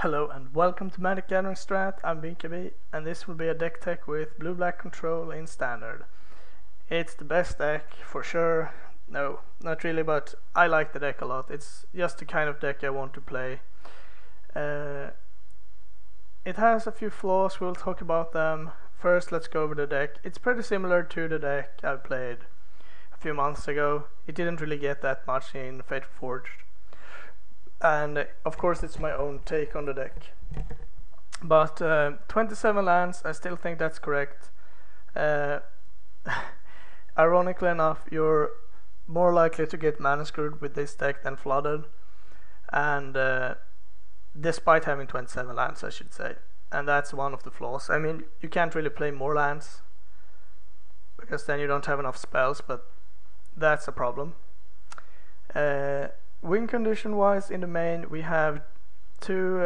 Hello and welcome to MagicGatheringStrat. I'm Binkabi and this will be a deck tech with blue-black control in standard. It's the best deck for sure. No, not really, but I like the deck a lot. It's just the kind of deck I want to play. It has a few flaws, we'll talk about them. First, let's go over the deck. It's pretty similar to the deck I played a few months ago. It didn't really get that much in Reforged. And of course it's my own take on the deck, but 27 lands, I still think that's correct. Ironically enough, you're more likely to get mana screwed with this deck than flooded, and despite having 27 lands, I should say, and that's one of the flaws. I mean, you can't really play more lands because then you don't have enough spells, but that's a problem. Win condition wise, in the main we have two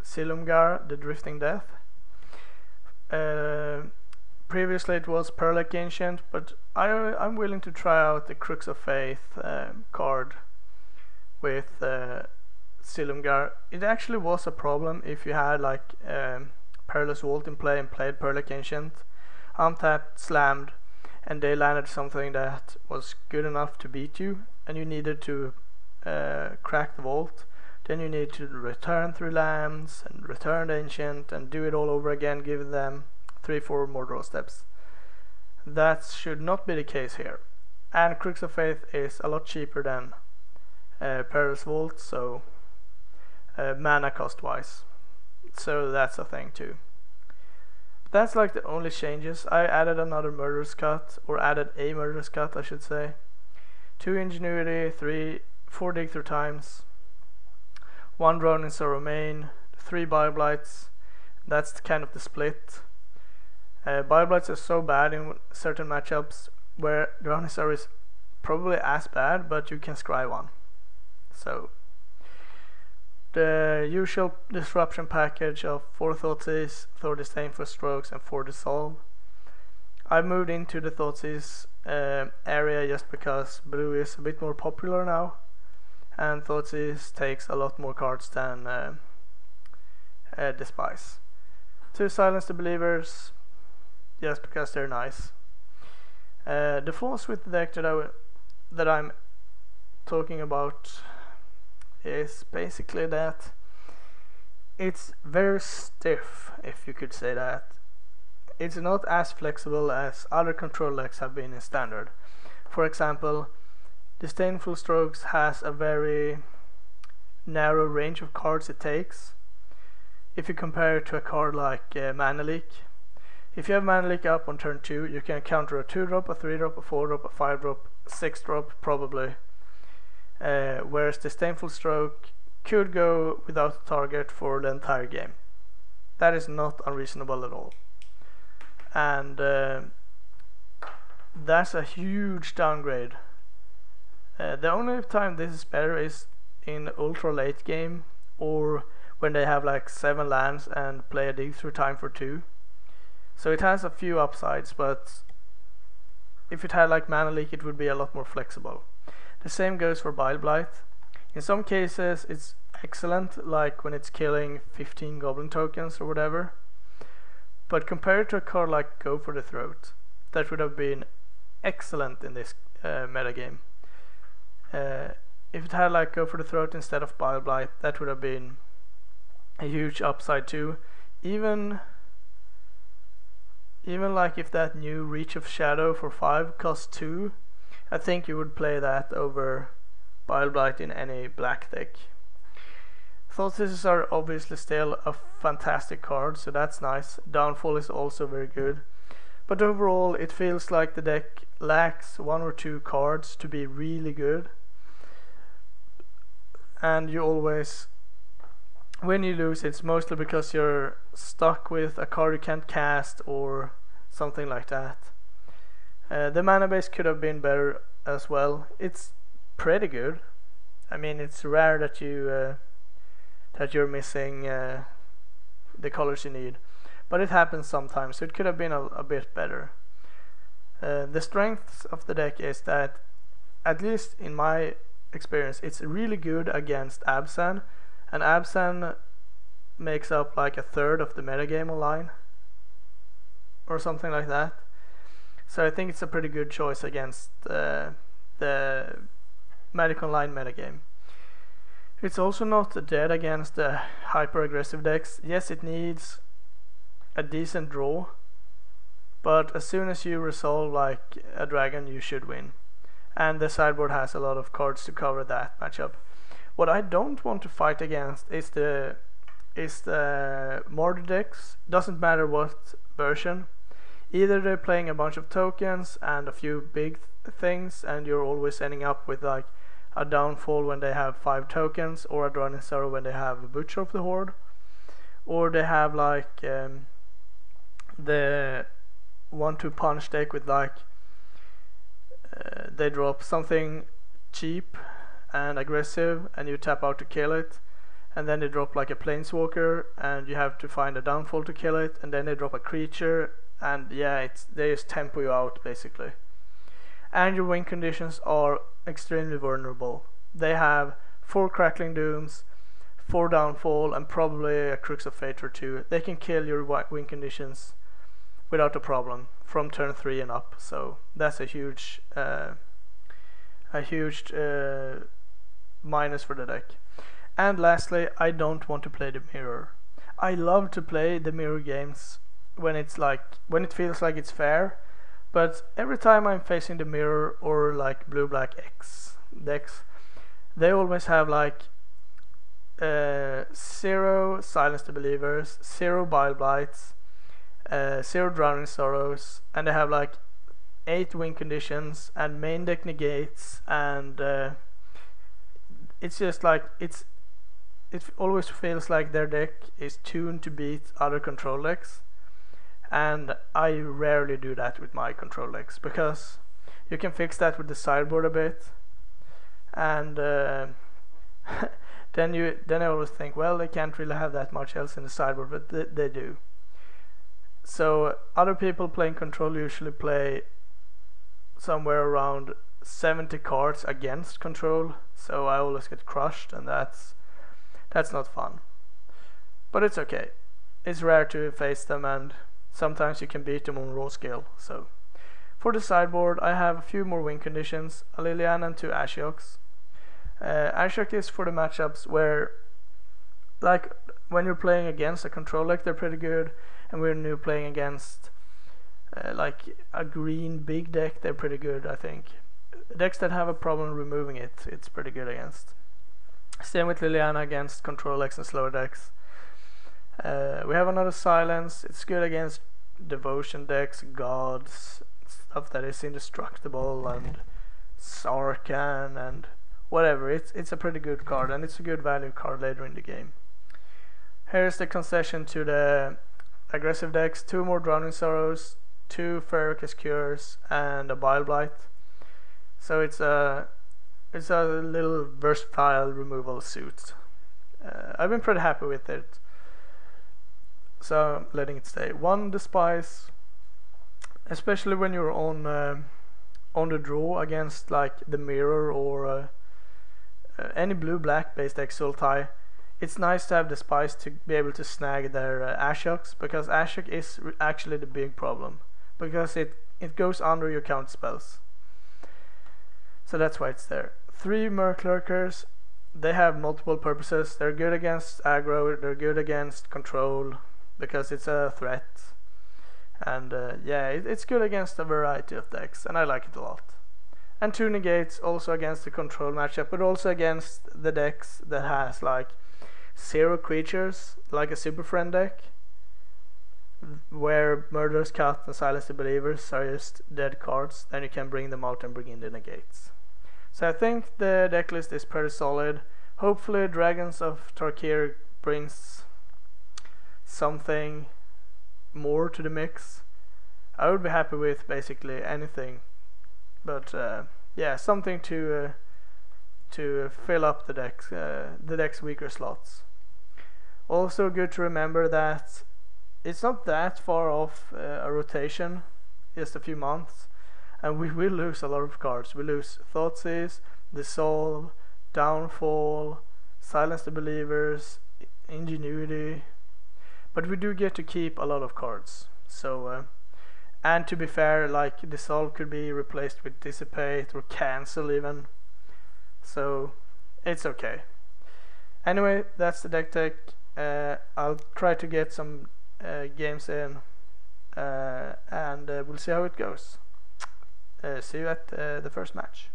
Silumgar, the Drifting Death. Previously it was Perlek Ancient, but I'm willing to try out the Crux of Faith card with Silumgar. It actually was a problem if you had like Perilous Vault in play and played Perlek Ancient, untapped, slammed, and they landed something that was good enough to beat you, and you needed to crack the vault. Then you need to return 3 lands and return the ancient and do it all over again, giving them 3-4 more draw steps. That should not be the case here, and Crux of Faith is a lot cheaper than Perilous Vault, so mana cost wise, so that's a thing too. That's like the only changes. I added another Murderous Cut, or added a Murderous Cut I should say, 2 Ingenuity, 4 Dig Through Times, 1 Drowning Sorrow main, 3 Bioblights. That's kind of the split. Bioblights are so bad in certain matchups where Drowning Sorrow is probably as bad, but you can scry one. So the usual disruption package of 4 Thoughtseize, 4 Disdain for Strokes, and 4 Dissolve. I moved into the Thoughtseize area just because blue is a bit more popular now, and Thoughtseize takes a lot more cards than Despise. 2 Silence the Believers, just because they're nice. The flaws with the deck that I'm talking about is basically that it's very stiff, if you could say that. It's not as flexible as other control decks have been in standard. For example, Disdainful Strokes has a very narrow range of cards it takes. If you compare it to a card like Mana Leak, if you have Mana Leak up on turn 2, you can counter a 2-drop, a 3-drop, a 4-drop, a 5-drop, 6-drop probably. Whereas Disdainful Stroke could go without a target for the entire game. That is not unreasonable at all. And that's a huge downgrade. The only time this is better is in ultra late game, or when they have like 7 lands and play a Dig Through Time for 2. So it has a few upsides, but if it had like Mana Leak, it would be a lot more flexible. The same goes for Bioblight. In some cases it's excellent, like when it's killing 15 goblin tokens or whatever, but compared to a card like Go for the Throat, that would have been excellent in this metagame. If it had like Go for the Throat instead of Bioblight, that would have been a huge upside too. Even like if that new Reach of Shadow for 5 cost 2, I think you would play that over Bioblight in any black deck. Thoughtseize are obviously still a fantastic card, so that's nice. Downfall is also very good, but overall it feels like the deck lacks 1 or 2 cards to be really good, and you always, when you lose, it's mostly because you're stuck with a card you can't cast or something like that. The mana base could have been better as well. It's pretty good. I mean, it's rare that you're missing the colors you need, but it happens sometimes, so it could have been a bit better. The strength of the deck is that, at least in my experience, it's really good against Abzan, and Abzan makes up like a third of the metagame online or something like that. So I think it's a pretty good choice against the Magic Online metagame. It's also not dead against the hyper aggressive decks. Yes, it needs a decent draw, but as soon as you resolve like a dragon, you should win. And the sideboard has a lot of cards to cover that matchup. What I don't want to fight against is the Mordor decks. Doesn't matter what version. Either they're playing a bunch of tokens and a few big things, and you're always ending up with like a downfall when they have 5 tokens, or a Drowning Sorrow when they have a Butcher of the Horde, or they have like the 1-2 punch deck with like they drop something cheap and aggressive and you tap out to kill it, and then they drop like a Planeswalker and you have to find a downfall to kill it, and then they drop a creature, and yeah, they just tempo you out basically. And your win conditions are extremely vulnerable. They have 4 Crackling Dooms, 4 Downfall, and probably a Crux of Fate or 2. They can kill your win conditions without a problem from turn 3 and up. So that's a huge minus for the deck. And lastly, I don't want to play the mirror. I love to play the mirror games when it feels like it's fair, but every time I'm facing the mirror or like blue-black X decks, they always have like 0 Silence the Believers, 0 Bile Blights, 0 Drowning Sorrows, and they have like 8 win conditions and main deck negates, and it's just like it always feels like their deck is tuned to beat other control decks. And I rarely do that with my control decks, because you can fix that with the sideboard a bit, and then I always think, well, they can't really have that much else in the sideboard, but they do. So other people playing control usually play somewhere around 70 cards against control, so I always get crushed, and that's not fun. But it's okay. It's rare to face them, and sometimes you can beat them on raw skill. So for the sideboard, I have a few more win conditions: a Liliana and 2 Ashioks. Ashiok is for the matchups where, like, when you're playing against a control deck, they're pretty good, and when you're playing against like a green big deck, they're pretty good. I think decks that have a problem removing it's pretty good against. Same with Liliana against control decks and slower decks. We have another Silence. It's good against devotion decks, gods, stuff that is indestructible, and Sarkhan and whatever. It's a pretty good card, and it's a good value card later in the game. Here's the concession to the aggressive decks: 2 more Drowning Sorrows, 2 Ferocous Cures, and a Bile Blight. So it's a little versatile removal suit. I've been pretty happy with it, so I'm letting it stay. 1 Despise, especially when you're on the draw against like the mirror or any blue-black based deck Sultai. It's nice to have Despise to be able to snag their Ashioks, because Ashiok is actually the big problem, because it goes under your count spells. So that's why it's there. 3 Murklurkers. They have multiple purposes. They're good against aggro, they're good against control, because it's a threat, and yeah, it's good against a variety of decks, and I like it a lot. And 2 Negates, also against the control matchup, but also against the decks that has like 0 creatures, like a Super Friend deck, where Murderous Cut and Silence the Believers are just dead cards. Then you can bring them out and bring in the negates. So I think the deck list is pretty solid. Hopefully Dragons of Tarkir brings something more to the mix. I would be happy with basically anything, but yeah, something to fill up the deck's weaker slots. Also good to remember that it's not that far off a rotation, just a few months, and we will lose a lot of cards. We lose Thoughtseize, Dissolve, Downfall, Silence the Believers, ingenuity, but we do get to keep a lot of cards. So and to be fair, like dissolve could be replaced with dissipate or cancel even, so it's okay. Anyway, that's the deck tech. I'll try to get some games in, and we'll see how it goes. See you at the first match.